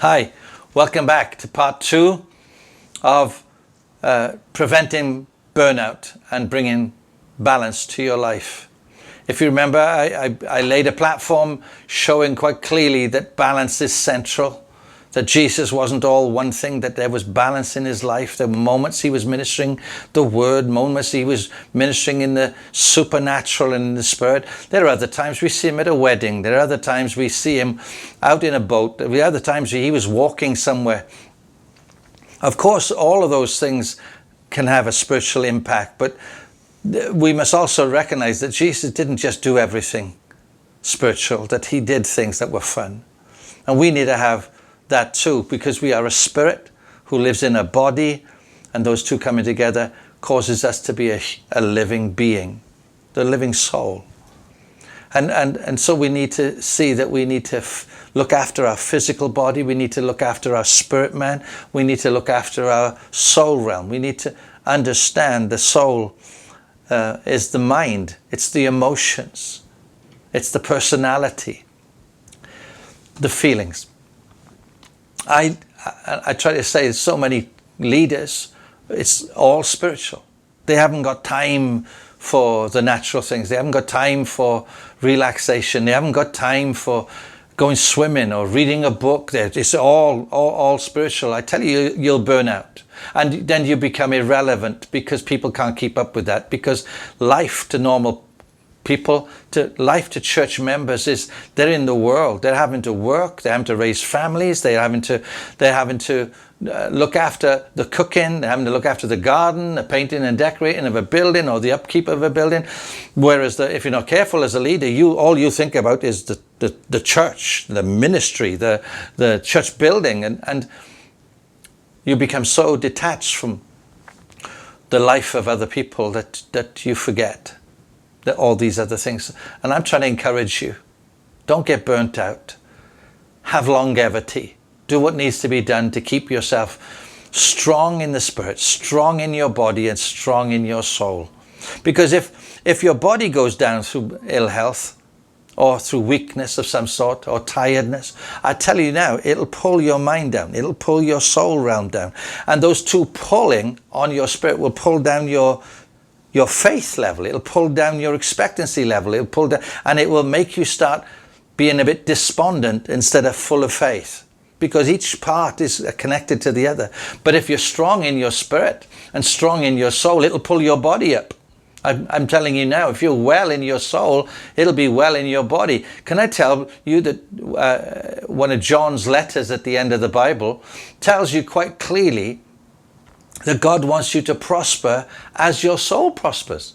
Hi, welcome back to part 2 of preventing burnout and bringing balance to your life. If you remember, I laid a platform showing quite clearly that balance is central, that Jesus wasn't all one thing, that there was balance in his life. There were moments he was ministering the word, moments he was ministering in the supernatural and in the spirit. There are other times we see him at a wedding. There are other times we see him out in a boat. There are other times he was walking somewhere. Of course, all of those things can have a spiritual impact, but we must also recognize that Jesus didn't just do everything spiritual, that he did things that were fun. And we need to have that too, because we are a spirit who lives in a body, and those two coming together causes us to be a living being, the living soul. And so we need to see that we need to look after our physical body, we need to look after our spirit man, we need to look after our soul realm. We need to understand the soul is the mind, it's the emotions, it's the personality, the feelings. I try to say so many leaders, it's all spiritual. They haven't got time for the natural things. They haven't got time for relaxation. They haven't got time for going swimming or reading a book. It's all spiritual. I tell you, you'll burn out. And then you become irrelevant because people can't keep up with that. Because life to normal people, life to church members is they're in the world. They're having to work. They're having to raise families. They're having to look after the cooking. They're having to look after the garden, the painting and decorating of a building, or the upkeep of a building. Whereas if you're not careful as a leader, all you think about is the church, the ministry, the church building, and you become so detached from the life of other people that you forget that all these other things. And I'm trying to encourage you, don't get burnt out. Have longevity. Do what needs to be done to keep yourself strong in the spirit, strong in your body, and strong in your soul. Because if your body goes down through ill health or through weakness of some sort or tiredness, I tell you now, it'll pull your mind down. It'll pull your soul realm down. And those two pulling on your spirit will pull down your faith level. It'll pull down your expectancy level. It'll pull down, and it will make you start being a bit despondent instead of full of faith, because each part is connected to the other. But if you're strong in your spirit and strong in your soul, it'll pull your body up. I'm telling you now, if you're well in your soul, it'll be well in your body. Can I tell you that one of John's letters at the end of the Bible tells you quite clearly that God wants you to prosper as your soul prospers.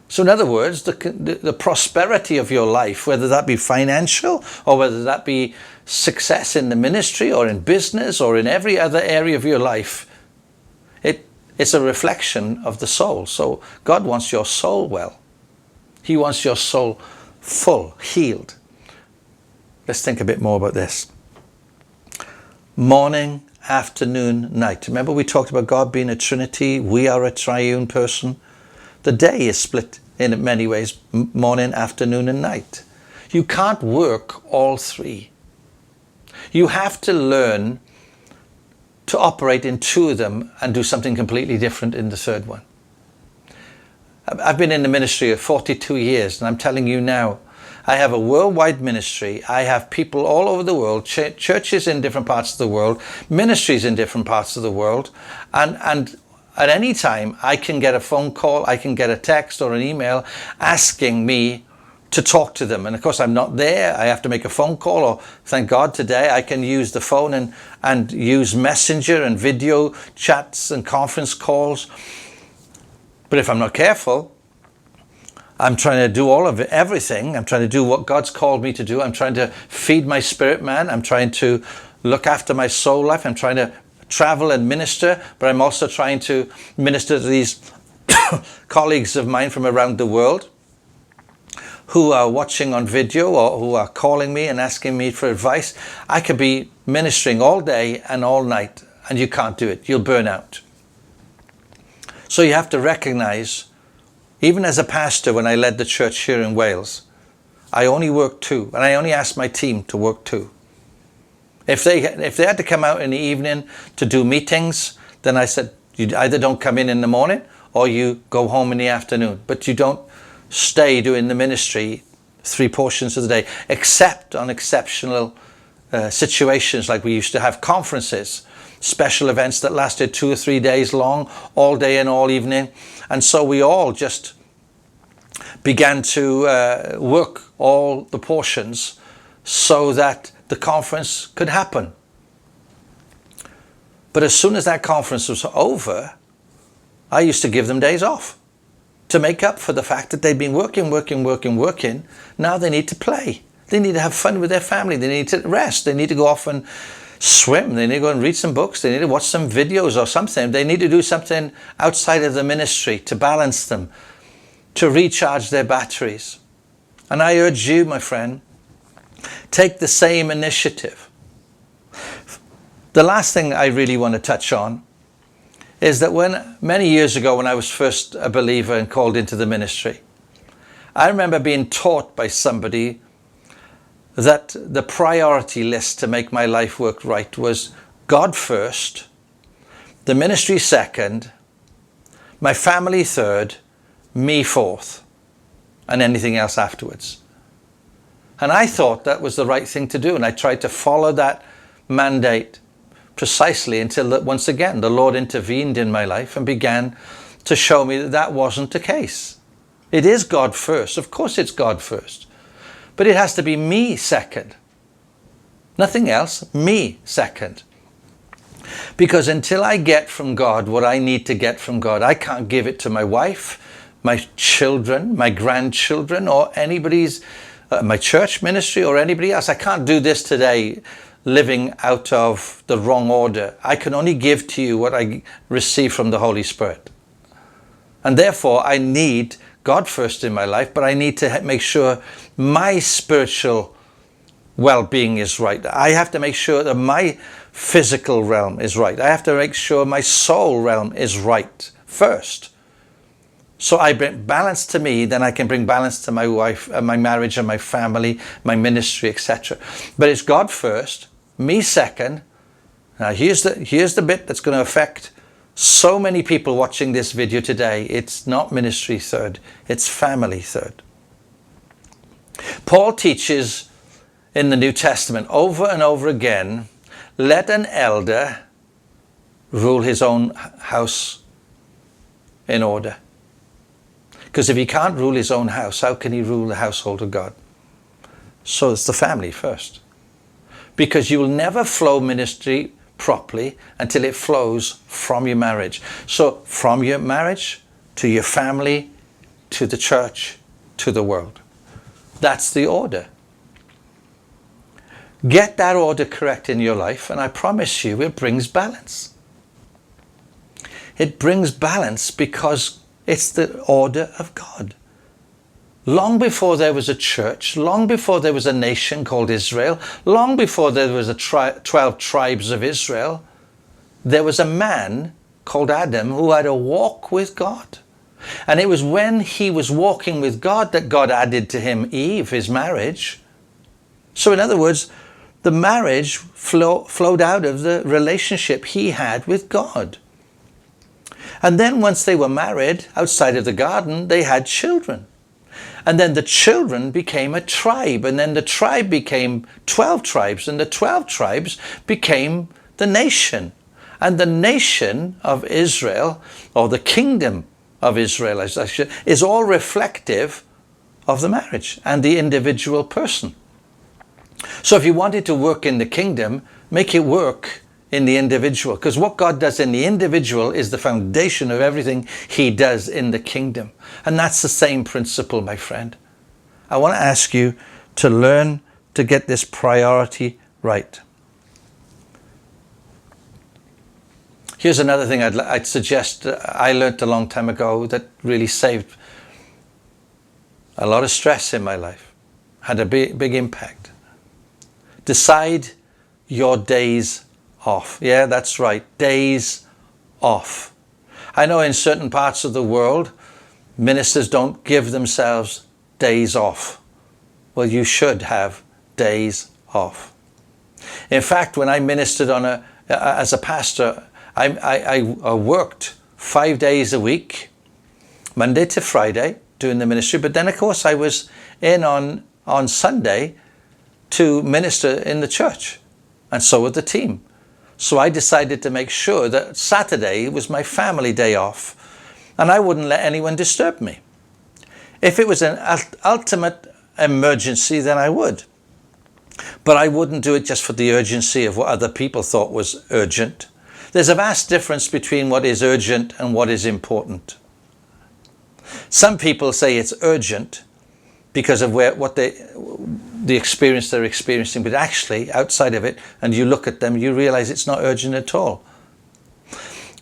So in other words, the prosperity of your life, whether that be financial or whether that be success in the ministry or in business or in every other area of your life, it's a reflection of the soul. So God wants your soul well. He wants your soul full, healed. Let's think a bit more about this. Morning, afternoon, night. Remember we talked about God being a trinity. We are a triune person. The day is split in many ways, morning, afternoon, and night. You can't work all three. You have to learn to operate in two of them and do something completely different in the third one. I've been in the ministry of 42 years, and I'm telling you now, I have a worldwide ministry. I have people all over the world, churches in different parts of the world, ministries in different parts of the world. And at any time, I can get a phone call, I can get a text or an email asking me to talk to them. And of course, I'm not there. I have to make a phone call, or thank God today, I can use the phone and use Messenger and video chats and conference calls. But if I'm not careful, I'm trying to do everything. I'm trying to do what God's called me to do. I'm trying to feed my spirit man. I'm trying to look after my soul life. I'm trying to travel and minister, but I'm also trying to minister to these colleagues of mine from around the world who are watching on video or who are calling me and asking me for advice. I could be ministering all day and all night, and you can't do it. You'll burn out. So you have to recognize, even as a pastor, when I led the church here in Wales, I only worked 2, and I only asked my team to work 2. If they had to come out in the evening to do meetings, then I said, you either don't come in the morning or you go home in the afternoon. But you don't stay doing the ministry 3 portions of the day, except on exceptional situations, like we used to have conferences, special events that lasted 2 or 3 days long, all day and all evening. And so we all just began to work all the portions so that the conference could happen. But as soon as that conference was over, I used to give them days off to make up for the fact that they'd been working. Now they need to play. They need to have fun with their family. They need to rest. They need to go off and swim. They need to go and read some books. They need to watch some videos or something. They need to do something outside of the ministry to balance them, to recharge their batteries. And I urge you, my friend, take the same initiative. The last thing I really want to touch on is that many years ago, when I was first a believer and called into the ministry, I remember being taught by somebody that the priority list to make my life work right was God first, the ministry second, my family third, me fourth, and anything else afterwards. And I thought that was the right thing to do, and I tried to follow that mandate precisely until once again the Lord intervened in my life and began to show me that that wasn't the case. It is God first. Of course it's God first. But it has to be me second. Nothing else, me second. Because until I get from God what I need to get from God, I can't give it to my wife, my children, my grandchildren, or anybody's, my church ministry or anybody else. I can't do this today living out of the wrong order. I can only give to you what I receive from the Holy Spirit. And therefore I need God first in my life, but I need to make sure my spiritual well-being is right. I have to make sure that my physical realm is right. I have to make sure my soul realm is right first. So I bring balance to me, then I can bring balance to my wife, my marriage and my family, my ministry, etc. But it's God first, me second. Now here's the bit that's going to affect so many people watching this video today. It's not ministry third, it's family third. Paul teaches in the New Testament over and over again, let an elder rule his own house in order. Because if he can't rule his own house, how can he rule the household of God? So it's the family first. Because you will never flow ministry properly until it flows from your marriage. So from your marriage to your family, to the church, to the world. That's the order. Get that order correct in your life, and I promise you it brings balance. It brings balance because it's the order of God. Long before there was a church, long before there was a nation called Israel, long before there was a 12 tribes of Israel, there was a man called Adam who had a walk with God. And it was when he was walking with God that God added to him Eve, his marriage. So in other words, the marriage flowed out of the relationship he had with God. And then once they were married, outside of the garden, they had children. And then the children became a tribe. And then the tribe became 12 tribes. And the 12 tribes became the nation. And the nation of Israel, or the kingdom of Israel, as I should, is all reflective of the marriage and the individual person. So if you wanted to work in the kingdom, make it work in the individual, because what God does in the individual is the foundation of everything he does in the kingdom. And that's the same principle, my friend. I want to ask you to learn to get this priority right. Here's another thing I'd suggest I learned a long time ago that really saved a lot of stress in my life, had a big impact. Decide your days off. Yeah, that's right. Days off. I know in certain parts of the world, ministers don't give themselves days off. Well, you should have days off. In fact, when I ministered as a pastor, I worked 5 days a week, Monday to Friday, doing the ministry. But then, of course, I was in on Sunday to minister in the church, and so was the team. So I decided to make sure that Saturday was my family day off, and I wouldn't let anyone disturb me. If it was an ultimate emergency, then I would. But I wouldn't do it just for the urgency of what other people thought was urgent. There's a vast difference between what is urgent and what is important. Some people say it's urgent because of the experience they're experiencing, but actually outside of it, and you look at them, you realize it's not urgent at all.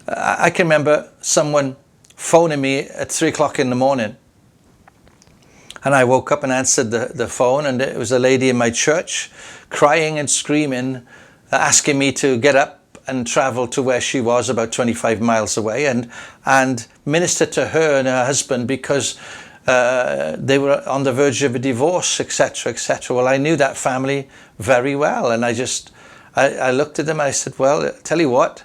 I can remember someone phoning me at 3 o'clock in the morning, and I woke up and answered the phone, and it was a lady in my church crying and screaming, asking me to get up and travel to where she was, about 25 miles away, and minister to her and her husband because they were on the verge of a divorce, etc., etc. Well, I knew that family very well, and I looked at them and I said, well, tell you what,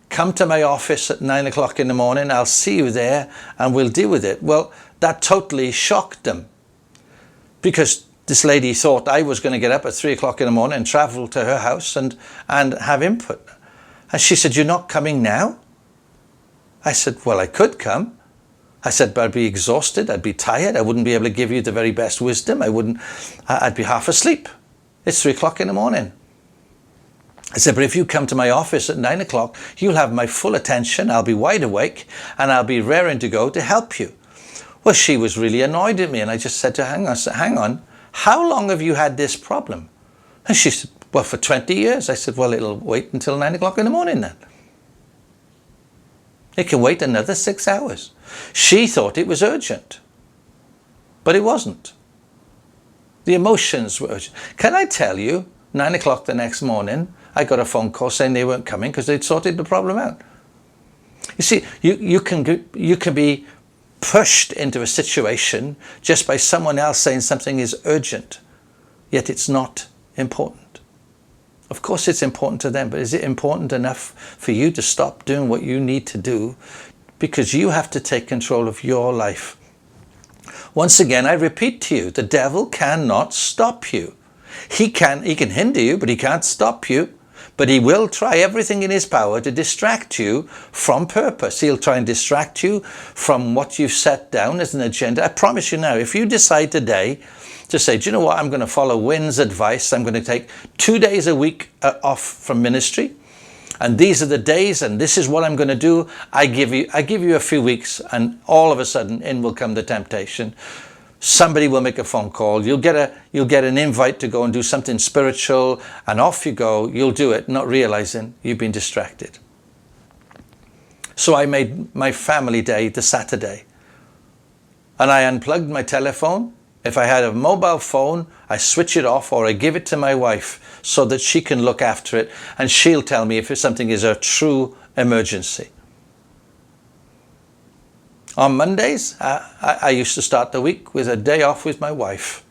come to my office at 9 o'clock in the morning, I'll see you there and we'll deal with it. Well, that totally shocked them, because this lady thought I was going to get up at 3 o'clock in the morning and travel to her house and have input. And she said, you're not coming now? I said, well, I could come. I said, but I'd be exhausted, I'd be tired, I wouldn't be able to give you the very best wisdom, I'd be half asleep. It's 3 o'clock in the morning. I said, but if you come to my office at 9 o'clock, you'll have my full attention, I'll be wide awake, and I'll be raring to go to help you. Well, she was really annoyed at me, and I just said to her, hang on, how long have you had this problem? And she said, well, for 20 years. I said, well, it'll wait until 9 o'clock in the morning then. It can wait another 6 hours. She thought it was urgent, but it wasn't. The emotions were urgent. Can I tell you, 9 o'clock the next morning, I got a phone call saying they weren't coming because they'd sorted the problem out. You see, you can be pushed into a situation just by someone else saying something is urgent, yet it's not important. Of course it's important to them, but is it important enough for you to stop doing what you need to do, because you have to take control of your life? Once again, I repeat to you, the devil cannot stop you. He can hinder you, but he can't stop you. But he will try everything in his power to distract you from purpose. He'll try and distract you from what you've set down as an agenda. I promise you now, if you decide today to say, do you know what, I'm going to follow Wynne's advice. I'm going to take 2 days a week off from ministry. And these are the days, and this is what I'm going to do. I give you a few weeks, and all of a sudden in will come the temptation. Somebody will make a phone call. You'll get an invite to go and do something spiritual, and off you go. You'll do it, not realizing you've been distracted. So I made my family day the Saturday, and I unplugged my telephone. If I had a mobile phone, I switch it off, or I give it to my wife so that she can look after it, and she'll tell me if something is a true emergency. On Mondays, I used to start the week with a day off with my wife,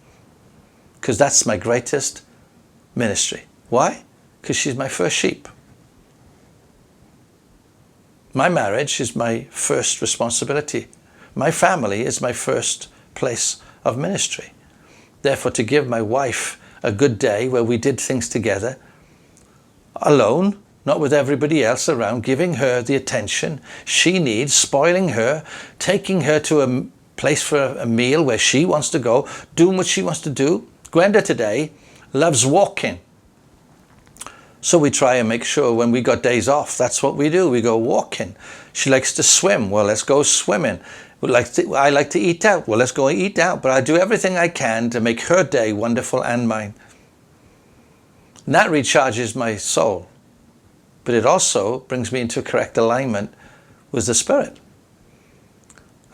because that's my greatest ministry. Why? Because she's my first sheep. My marriage is my first responsibility. My family is my first place of ministry. Therefore, to give my wife a good day where we did things together, alone, not with everybody else around, giving her the attention she needs, spoiling her, taking her to a place for a meal where she wants to go, doing what she wants to do. Gwenda today loves walking. So we try and make sure when we got days off, that's what we do. We go walking. She likes to swim. Well, let's go swimming. I like to eat out. Well, let's go eat out. But I do everything I can to make her day wonderful and mine. And that recharges my soul. But it also brings me into correct alignment with the Spirit.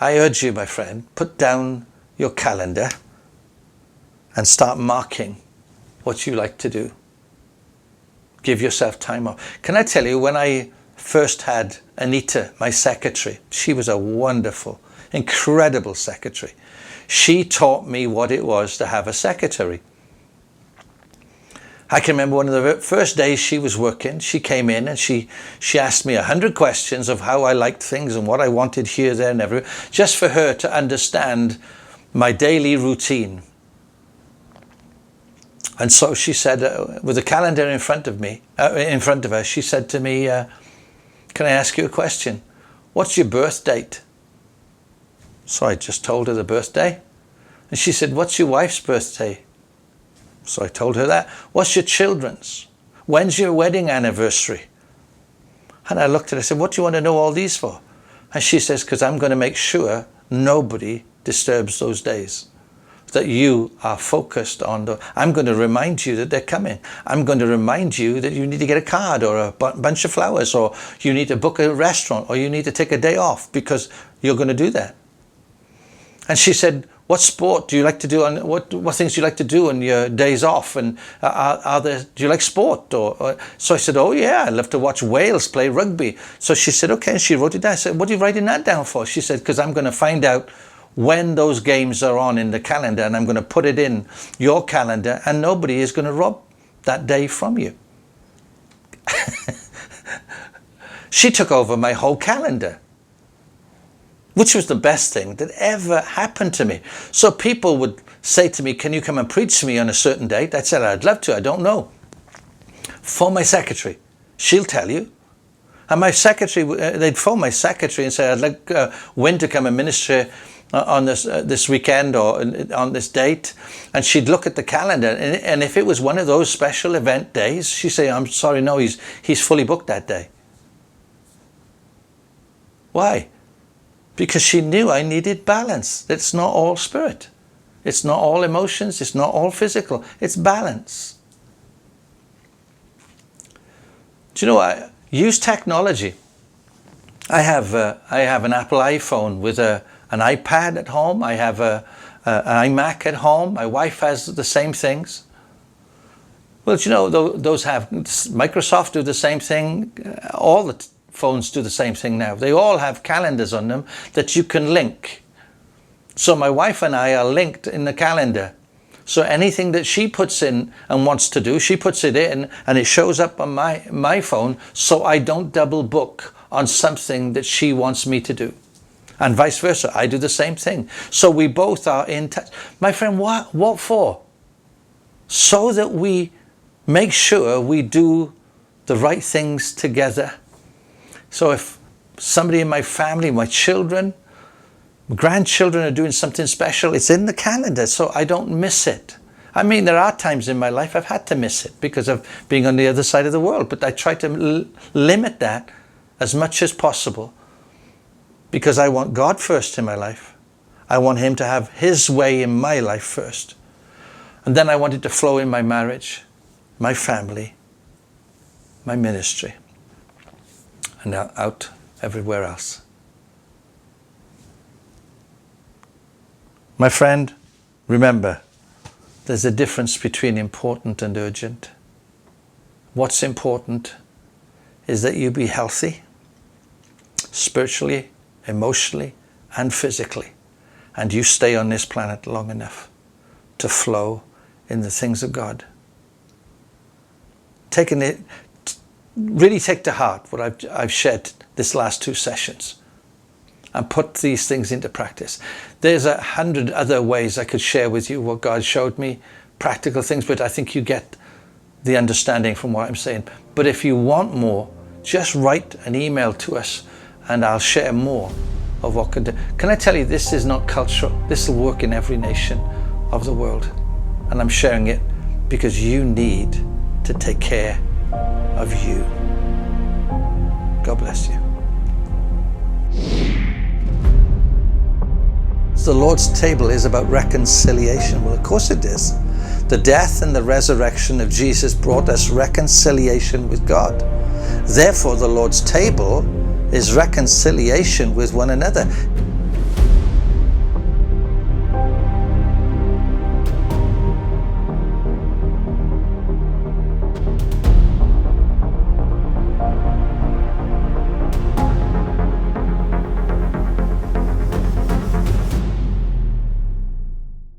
I urge you, my friend, put down your calendar and start marking what you like to do. Give yourself time off. Can I tell you, when I first had Anita, my secretary, she was a wonderful, incredible secretary. She taught me what it was to have a secretary. I can remember one of the first days she was working, she came in and she asked me 100 questions of how I liked things and what I wanted here, there and everywhere, just for her to understand my daily routine. And so she said, with the calendar in front of her, she said to me, can I ask you a question? What's your birth date? So I just told her the birthday. And she said, what's your wife's birthday? So I told her that. What's your children's? When's your wedding anniversary? And I looked at her and said, what do you want to know all these for? And she says, because I'm going to make sure nobody disturbs those days. That you are focused on. I'm going to remind you that they're coming. I'm going to remind you that you need to get a card or a bunch of flowers, or you need to book a restaurant, or you need to take a day off because you're going to do that. And she said, what sport do you like to do? On what things do you like to do on your days off? And do you like sport? So I said, oh yeah, I love to watch Wales play rugby. So she said, okay, and she wrote it down. I said, what are you writing that down for? She said, because I'm going to find out when those games are on in the calendar, and I'm going to put it in your calendar, and nobody is going to rob that day from you. She took over my whole calendar, which was the best thing that ever happened to me. So people would say to me, can you come and preach to me on a certain date? I said, I'd love to, I don't know. Phone my secretary, she'll tell you. And my secretary, they'd phone my secretary and say, I'd like Wynne to come and minister on this weekend or on this date. And she'd look at the calendar, and if it was one of those special event days, she'd say, I'm sorry, no, he's fully booked that day. Why? Because she knew I needed balance. It's not all spirit. It's not all emotions. It's not all physical. It's balance. Do you know, I use technology. I have an Apple iPhone with an iPad at home. I have an iMac at home. My wife has the same things. Well, do you know, those have, Microsoft do the same thing. All the phones do the same thing now. They all have calendars on them that you can link. So my wife and I are linked in the calendar. So anything that she puts in and wants to do, she puts it in and it shows up on my phone, so I don't double book on something that she wants me to do. And vice versa, I do the same thing. So we both are in touch. My friend, what for? So that we make sure we do the right things together. So if somebody in my family, my children, grandchildren are doing something special, it's in the calendar so I don't miss it. I mean, there are times in my life I've had to miss it because of being on the other side of the world, but I try to limit that as much as possible because I want God first in my life. I want Him to have His way in my life first. And then I want it to flow in my marriage, my family, my ministry, and out everywhere else. My friend, remember, there's a difference between important and urgent. What's important is that you be healthy, spiritually, emotionally, and physically, and you stay on this planet long enough to flow in the things of God. Really take to heart what I've shared this last 2 sessions and put these things into practice. There's 100 other ways I could share with you what God showed me, practical things, but I think you get the understanding from what I'm saying. But if you want more, just write an email to us and I'll share more of what can do. Can I tell you, this is not cultural. This will work in every nation of the world. And I'm sharing it because you need to take care of you. God bless you. The Lord's table is about reconciliation. Well, of course it is. The death and the resurrection of Jesus brought us reconciliation with God. Therefore, the Lord's table is reconciliation with one another.